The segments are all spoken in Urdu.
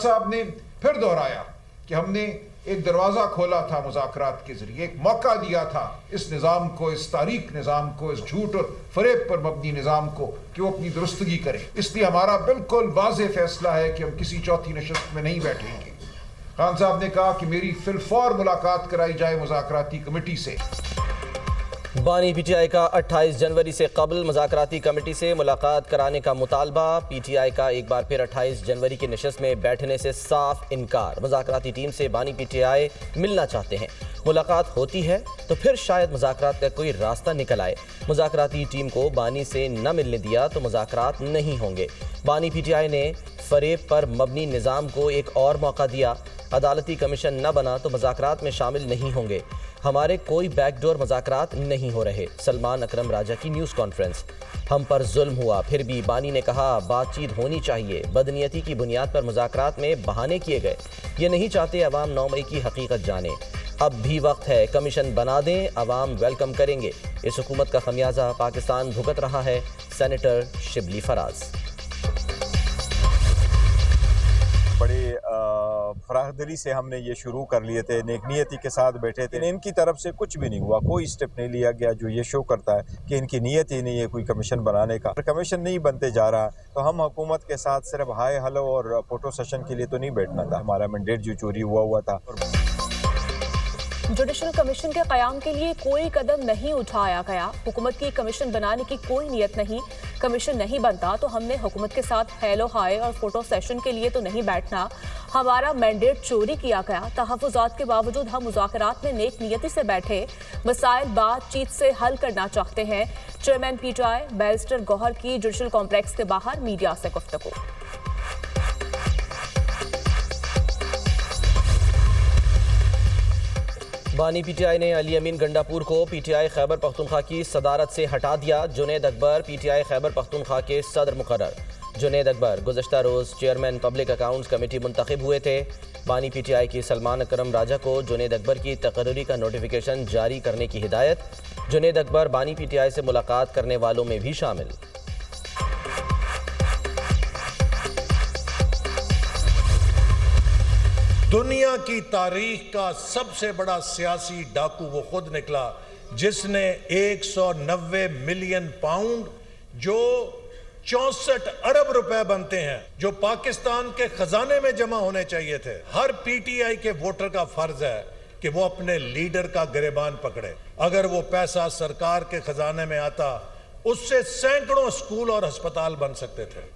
صاحب نے پھر دہرایا کہ ہم نے ایک دروازہ کھولا تھا مذاکرات کے ذریعے، ایک موقع دیا تھا اس نظام کو، اس تاریک نظام کو، اس جھوٹ اور فریب پر مبنی نظام کو کہ وہ اپنی درستگی کرے۔ اس لیے ہمارا بالکل واضح فیصلہ ہے کہ ہم کسی چوتھی نشست میں نہیں بیٹھیں گے۔ خان صاحب نے کہا کہ میری فی الفور ملاقات کرائی جائے مذاکراتی کمیٹی سے۔ بانی پی ٹی آئی کا 28 جنوری سے قبل مذاکراتی کمیٹی سے ملاقات کرانے کا مطالبہ۔ پی ٹی آئی کا ایک بار پھر 28 جنوری کی نشست میں بیٹھنے سے صاف انکار۔ مذاکراتی ٹیم سے بانی پی ٹی آئی ملنا چاہتے ہیں، ملاقات ہوتی ہے تو پھر شاید مذاکرات کا کوئی راستہ نکل آئے۔ مذاکراتی ٹیم کو بانی سے نہ ملنے دیا تو مذاکرات نہیں ہوں گے۔ بانی پی ٹی آئی نے فریب پر مبنی نظام کو ایک اور موقع دیا۔ عدالتی کمیشن نہ بنا تو مذاکرات میں شامل نہیں ہوں گے۔ ہمارے کوئی بیک ڈور مذاکرات نہیں ہو رہے۔ سلمان اکرم راجہ کی نیوز کانفرنس۔ ہم پر ظلم ہوا پھر بھی بانی نے کہا بات چیت ہونی چاہیے۔ بدنیتی کی بنیاد پر مذاکرات میں بہانے کیے گئے۔ یہ نہیں چاہتے عوام 9 مئی کی حقیقت جانے۔ اب بھی وقت ہے، کمیشن بنا دیں، عوام ویلکم کریں گے۔ اس حکومت کا خمیازہ پاکستان بھگت رہا ہے۔ سینیٹر شبلی فراز۔ بڑی فراخ دلی سے ہم نے یہ شروع کر لیے تھے، نیک نیتی کے ساتھ بیٹھے تھے، ان کی طرف سے کچھ بھی نہیں ہوا، کوئی سٹیپ نہیں لیا گیا جو یہ شو کرتا ہے کہ ان کی نیت ہی نہیں ہے کوئی کمیشن بنانے کا۔ کمیشن نہیں بنتے جا رہا تو ہم حکومت کے ساتھ صرف ہائے ہلو اور فوٹو سیشن کے لیے تو نہیں بیٹھنا تھا، ہمارا مینڈیٹ جو چوری ہوا تھا۔ جوڈیشل کمیشن کے قیام کے لیے کوئی قدم نہیں اٹھایا گیا۔ حکومت کی کمیشن بنانے کی کوئی نیت نہیں۔ کمیشن نہیں بنتا تو ہم نے حکومت کے ساتھ ہیلو ہائے اور فوٹو سیشن کے لیے تو نہیں بیٹھنا۔ ہمارا مینڈیٹ چوری کیا گیا۔ تحفظات کے باوجود ہم مذاکرات میں نیک نیتی سے بیٹھے، مسائل بات چیت سے حل کرنا چاہتے ہیں۔ Chairman P T I barrister Gohar کی جوڈیشل کمپلیکس کے باہر میڈیا سے گفتگو۔ بانی پی ٹی آئی نے علی امین گنڈاپور کو پی ٹی آئی خیبر پختونخوا کی صدارت سے ہٹا دیا۔ جنید اکبر پی ٹی آئی خیبر پختونخوا کے صدر مقرر۔ جنید اکبر گزشتہ روز چیئرمین پبلک اکاؤنٹس کمیٹی منتخب ہوئے تھے۔ بانی پی ٹی آئی کی سلمان اکرم راجہ کو جنید اکبر کی تقرری کا نوٹیفیکیشن جاری کرنے کی ہدایت۔ جنید اکبر بانی پی ٹی آئی سے ملاقات کرنے والوں میں بھی شامل۔ دنیا کی تاریخ کا سب سے بڑا سیاسی ڈاکو وہ خود نکلا جس نے 190 ملین پاؤنڈ جو 64 ارب روپے بنتے ہیں جو پاکستان کے خزانے میں جمع ہونے چاہیے تھے۔ ہر پی ٹی آئی کے ووٹر کا فرض ہے کہ وہ اپنے لیڈر کا گریبان پکڑے۔ اگر وہ پیسہ سرکار کے خزانے میں آتا اس سے سینکڑوں اسکول اور ہسپتال بن سکتے تھے۔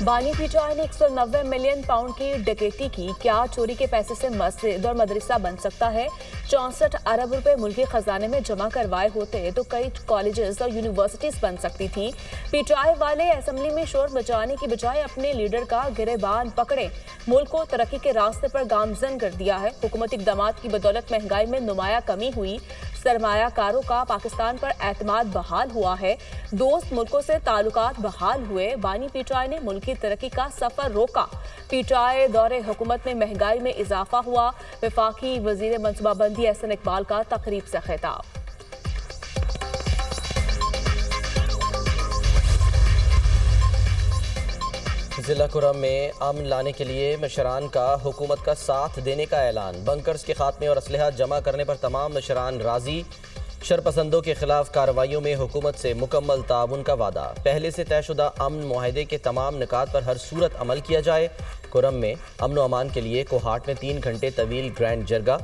بانی پی ٹی آئی نے 190 ملین پاؤنڈ کی ڈکیتی کی۔ کیا چوری کے پیسے سے مسجد اور مدرسہ بن سکتا ہے؟ 64 ارب روپے ملکی خزانے میں جمع کروائے ہوتے تو کئی کالجز اور یونیورسٹیز بن سکتی تھی۔ پی ٹی آئی والے اسمبلی میں شور مچانے کی بجائے اپنے لیڈر کا گریبان پکڑے، ملک کو ترقی کے راستے پر گامزن کر دیا ہے۔ حکومتی اقدامات کی بدولت مہنگائی میں نمایاں کمی ہوئی، سرمایہ کاروں کا پاکستان پر اعتماد بحال ہوا ہے، دوست ملکوں سے تعلقات بحال ہوئے۔ بانی پی ٹی آئی نے ملکی ترقی کا سفر روکا۔ پی ٹی آئی دور حکومت میں مہنگائی میں اضافہ ہوا۔ وفاقی وزیر منصوبہ بندی احسن اقبال کا تقریب سے خطاب۔ ضلع کرم میں امن لانے کے لیے مشران کا حکومت کا ساتھ دینے کا اعلان۔ بنکرز کے خاتمے اور اسلحہ جمع کرنے پر تمام مشران راضی۔ شرپسندوں کے خلاف کارروائیوں میں حکومت سے مکمل تعاون کا وعدہ۔ پہلے سے طے شدہ امن معاہدے کے تمام نکات پر ہر صورت عمل کیا جائے۔ کرم میں امن و امان کے لیے کوہاٹ میں 3 گھنٹے طویل گرینڈ جرگہ۔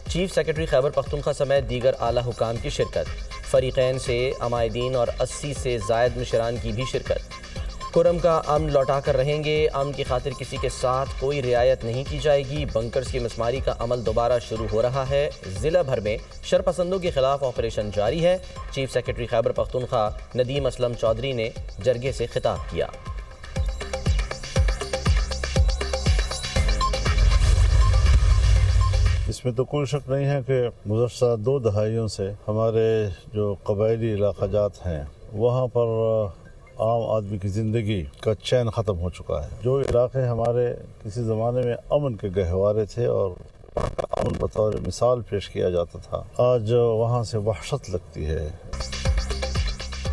چیف سیکرٹری خیبر پختونخوا سمیت دیگر اعلیٰ حکام کی شرکت۔ فریقین سے عمائدین اور 80 سے زائد مشران کی بھی شرکت۔ کرم کا امن لوٹا کر رہیں گے، امن کی خاطر کسی کے ساتھ کوئی رعایت نہیں کی جائے گی۔ بنکرز کی مسماری کا عمل دوبارہ شروع ہو رہا ہے۔ ضلع بھر میں شرپسندوں کے خلاف آپریشن جاری ہے۔ چیف سیکرٹری خیبر پختونخوا ندیم اسلم چودھری نے جرگے سے خطاب کیا۔ اس میں تو کوئی شک نہیں ہے کہ گزشتہ 2 دہائیوں سے ہمارے جو قبائلی علاقہ جات ہیں وہاں پر عام آدمی کی زندگی کا چین ختم ہو چکا ہے۔ جو علاقے ہمارے کسی زمانے میں امن کے گہوارے تھے اور امن بطور مثال پیش کیا جاتا تھا، آج وہاں سے وحشت لگتی ہے۔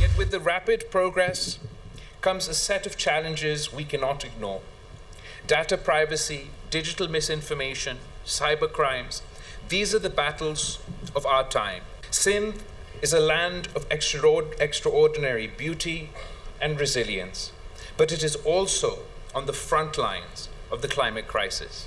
Yet with the rapid progress comes a set of challenges we cannot ignore. Data privacy, digital misinformation, cyber crimes, these are the battles of our time. Sindh is a land of extraordinary beauty and resilience, but it is also on the front lines of the climate crisis.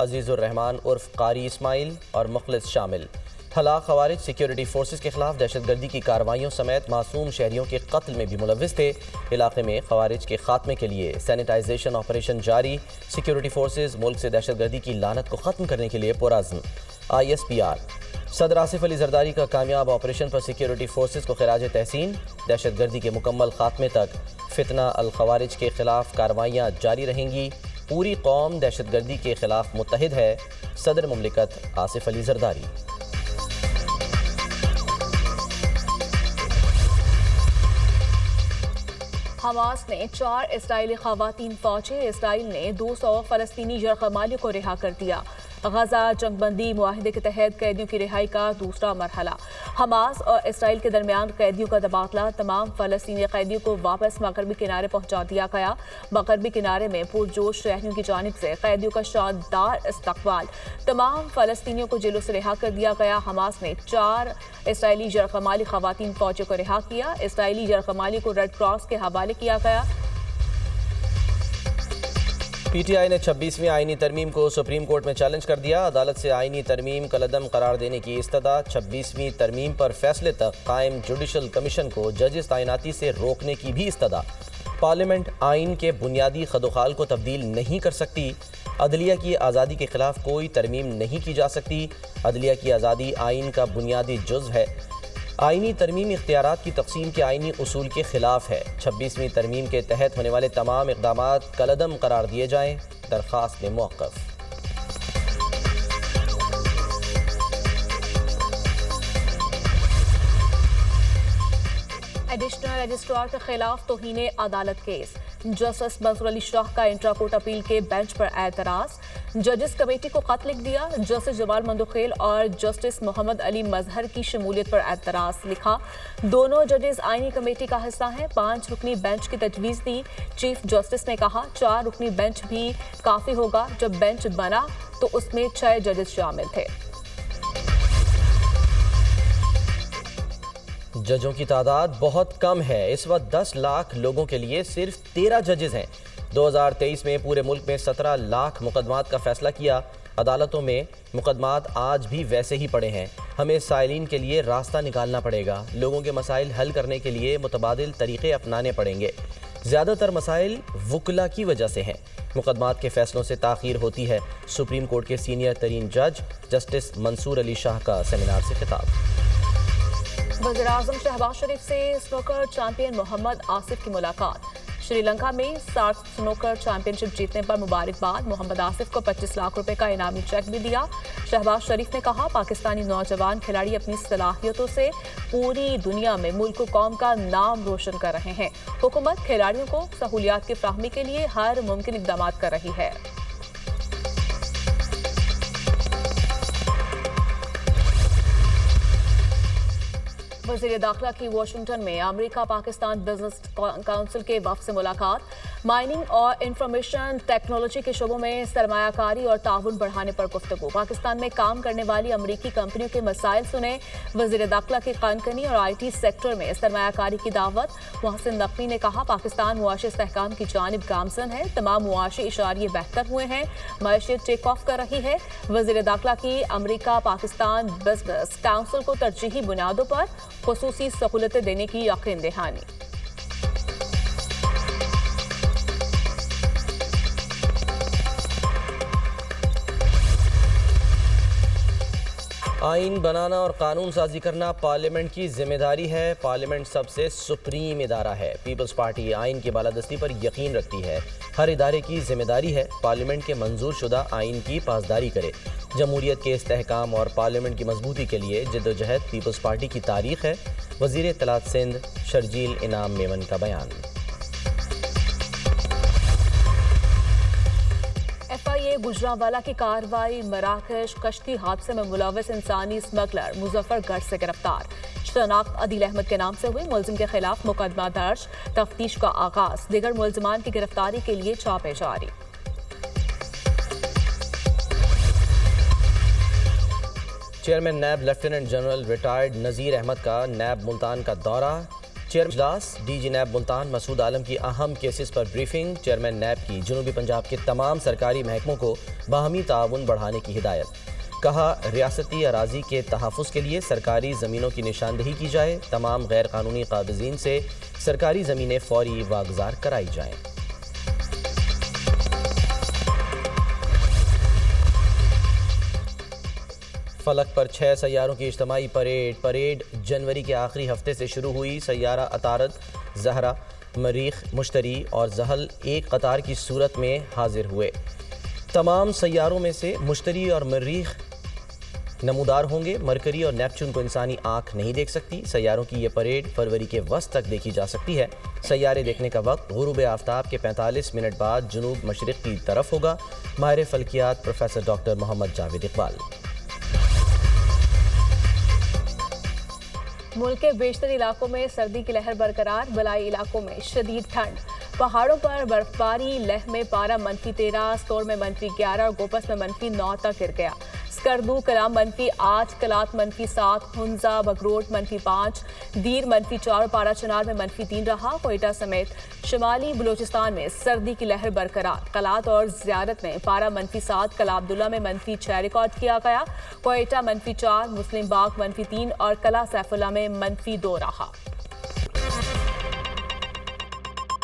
عزیز الرحمان عرف قاری اسماعیل اور مخلص شامل۔ ہلاک خوارج سیکیورٹی فورسز کے خلاف دہشت گردی کی کارروائیوں سمیت معصوم شہریوں کے قتل میں بھی ملوث تھے۔ علاقے میں خوارج کے خاتمے کے لیے سینیٹائزیشن آپریشن جاری۔ سیکیورٹی فورسز ملک سے دہشت گردی کی لعنت کو ختم کرنے کے لیے پرعزم۔ ISPR صدر آصف علی زرداری کا کامیاب آپریشن پر سیکیورٹی فورسز کو خراج تحسین۔ دہشت گردی کے مکمل خاتمے تک فتنہ الخوارج کے خلاف کارروائیاں جاری رہیں گی۔ پوری قوم دہشت گردی کے خلاف متحد ہے، صدر مملکت آصف علی زرداری۔ حماس نے 4 اسرائیلی خواتین فوجی، اسرائیل نے 200 فلسطینی یرغمالیوں کو رہا کر دیا۔ غزہ جنگ بندی معاہدے کے تحت قیدیوں کی رہائی کا دوسرا مرحلہ۔ حماس اور اسرائیل کے درمیان قیدیوں کا تبادلہ، تمام فلسطینی قیدیوں کو واپس مغربی کنارے پہنچا دیا گیا۔ مغربی کنارے میں پرجوش شہریوں کی جانب سے قیدیوں کا شاندار استقبال، تمام فلسطینیوں کو جیلوں سے رہا کر دیا گیا۔ حماس نے 4 اسرائیلی یرغمالی خواتین فوجیوں کو رہا کیا۔ اسرائیلی یرغمالی کو ریڈ کراس کے حوالے کیا گیا۔ PTI نے 26ویں آئینی ترمیم کو سپریم کورٹ میں چیلنج کر دیا۔ عدالت سے آئینی ترمیم کالعدم قرار دینے کی استدعا۔ 26ویں ترمیم پر فیصلے تک قائم جوڈیشل کمیشن کو ججز تعیناتی سے روکنے کی بھی استدعا۔ پارلیمنٹ آئین کے بنیادی خدوخال کو تبدیل نہیں کر سکتی۔ عدلیہ کی آزادی کے خلاف کوئی ترمیم نہیں کی جا سکتی۔ عدلیہ کی آزادی آئین کا بنیادی جزو ہے۔ آئینی ترمیم اختیارات کی تقسیم کے آئینی اصول کے خلاف ہے۔ 26ویں ترمیم کے تحت ہونے والے تمام اقدامات کالعدم قرار دیے جائیں، درخواست میں موقف۔ ایڈیشنل رجسٹرار کے خلاف توہین عدالت کیس، جسٹس منصور علی شاہ کا انٹرا کورٹ اپیل کے بینچ پر اعتراض۔ ججز کمیٹی کو خط لکھ دیا، جسٹس جمال مندوخیل اور جسٹس محمد علی مظہر کی شمولیت پر اعتراض لکھا۔ دونوں ججز آئینی کمیٹی کا حصہ ہیں، 5 رکنی بینچ کی تجویز دی۔ چیف جسٹس نے کہا 4 رکنی بینچ بھی کافی ہوگا، جب بینچ بنا تو اس میں 6 ججز شامل تھے۔ ججوں کی تعداد بہت کم ہے، اس وقت 10 لاکھ لوگوں کے لیے صرف 13 ججز ہیں۔ 2023 میں پورے ملک میں 17 لاکھ مقدمات کا فیصلہ کیا۔ عدالتوں میں مقدمات آج بھی ویسے ہی پڑے ہیں۔ ہمیں سائلین کے لیے راستہ نکالنا پڑے گا، لوگوں کے مسائل حل کرنے کے لیے متبادل طریقے اپنانے پڑیں گے۔ زیادہ تر مسائل وکلا کی وجہ سے ہیں، مقدمات کے فیصلوں سے تاخیر ہوتی ہے۔ سپریم کورٹ کے سینئر ترین جج جسٹس منصور علی شاہ کا سیمینار سے خطاب۔ وزیراعظم شہباز شریف سے سنوکر چیمپئن محمد آصف کی ملاقات۔ شری لنکا میں سارک سنوکر چیمپئن شپ جیتنے پر مبارکباد۔ محمد آصف کو 25 لاکھ روپے کا انعامی چیک بھی دیا۔ شہباز شریف نے کہا پاکستانی نوجوان کھلاڑی اپنی صلاحیتوں سے پوری دنیا میں ملک و قوم کا نام روشن کر رہے ہیں۔ حکومت کھلاڑیوں کو سہولیات کی فراہمی کے لیے ہر ممکن اقدامات کر رہی ہے۔ وزیر داخلہ کی واشنگٹن میں امریکہ پاکستان بزنس کونسل کے وفد سے ملاقات۔ مائننگ اور انفارمیشن ٹیکنالوجی کے شعبوں میں سرمایہ کاری اور تعاون بڑھانے پر گفتگو۔ پاکستان میں کام کرنے والی امریکی کمپنیوں کے مسائل سنے۔ وزیر داخلہ کی قانونی اور IT سیکٹر میں سرمایہ کاری کی دعوت۔ محسن نقوی نے کہا پاکستان معاشی استحکام کی جانب گامزن ہے، تمام معاشی اشاریے بہتر ہوئے ہیں، معیشت ٹیک آف کر رہی ہے۔ وزیر داخلہ کی امریکہ پاکستان بزنس کونسل کو ترجیحی بنیادوں پر خصوصی سہولتیں دینے کی یقین دہانی۔ آئین بنانا اور قانون سازی کرنا پارلیمنٹ کی ذمہ داری ہے۔ پارلیمنٹ سب سے سپریم ادارہ ہے۔ پیپلز پارٹی آئین کی بالادستی پر یقین رکھتی ہے۔ ہر ادارے کی ذمہ داری ہے پارلیمنٹ کے منظور شدہ آئین کی پاسداری کرے۔ جمہوریت کے استحکام اور پارلیمنٹ کی مضبوطی کے لیے جدوجہد پیپلز پارٹی کی تاریخ ہے۔ وزیر اطلاعات سندھ شرجیل انعام میمن کا بیان۔ FIA گجرانوالہ کی کارروائی، مراکش کشتی حادثے میں ملوث انسانی اسمگلر مظفر گڑھ سے گرفتار۔ شناخت عدیل احمد کے نام سے ہوئی، ملزم کے خلاف مقدمہ درج، تفتیش کا آغاز، دیگر ملزمان کی گرفتاری کے لیے چھاپے جاری۔ Chairman NAB lieutenant general retired Nazir Ahmed کا نیب ملتان کا دورہ۔ چیئرمین اجلاس D G NAB Multan Masood Alam کی اہم کیسز پر بریفنگ، چیئرمین نیب کی جنوبی پنجاب کے تمام سرکاری محکموں کو باہمی تعاون بڑھانے کی ہدایت۔ کہا ریاستی اراضی کے تحفظ کے لیے سرکاری زمینوں کی نشاندہی کی جائے، تمام غیر قانونی قابضین سے سرکاری زمینیں فوری واگزار کرائی جائیں۔ فلک پر 6 سیاروں کی اجتماعی پریڈ جنوری کے آخری ہفتے سے شروع ہوئی۔ سیارہ عطارد، زہرہ، مریخ، مشتری اور زحل ایک قطار کی صورت میں حاضر ہوئے۔ تمام سیاروں میں سے مشتری اور مریخ نمودار ہوں گے۔ مرکری اور نیپچون کو انسانی آنکھ نہیں دیکھ سکتی۔ سیاروں کی یہ پریڈ فروری کے وسط تک دیکھی جا سکتی ہے۔ سیارے دیکھنے کا وقت غروب آفتاب کے 45 منٹ بعد جنوب مشرق کی طرف ہوگا۔ ماہر فلکیات پروفیسر ڈاکٹر محمد جاوید اقبال۔ ملک کے بیشتر علاقوں میں سردی کی لہر برقرار، بلائی علاقوں میں شدید ٹھنڈ۔ پہاڑوں پر برف باری، لیہ میں پارہ -13، سور میں -11 اور گوپس میں -9 تک گر گیا۔ سکردو کلام -8، کلات -7، ہنزا بگروٹ -5، دیر -4 اور پارہ چنار میں -3 رہا۔ کوئٹہ سمیت شمالی بلوچستان میں سردی کی لہر برقرار، کلات اور زیارت میں پارہ -7، کلا عبداللہ میں -6 ریکارڈ کیا گیا۔ کوئٹہ -4، مسلم باغ -3 اور کلا سیف اللہ میں -2 رہا۔